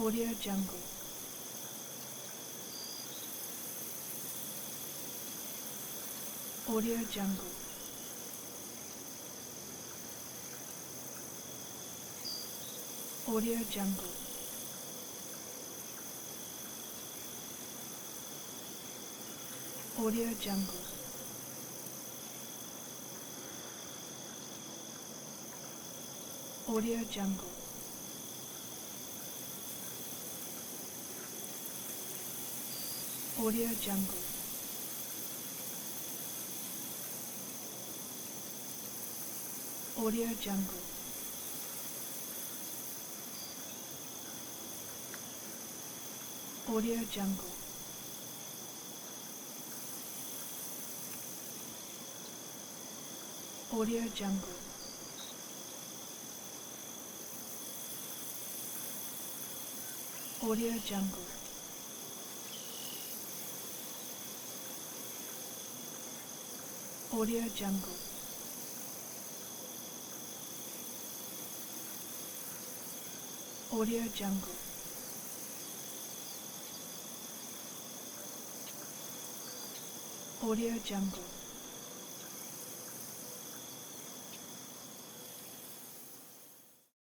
Audio Jungle. Audio Jungle. Audio Jungle. Audio Jungle. Audio Jungle. Audio Jungle. Audio Jungle. Audio Jungle. Audio Jungle. Audio Jungle. Audio Jungle. Audio Jungle. Audio Jungle.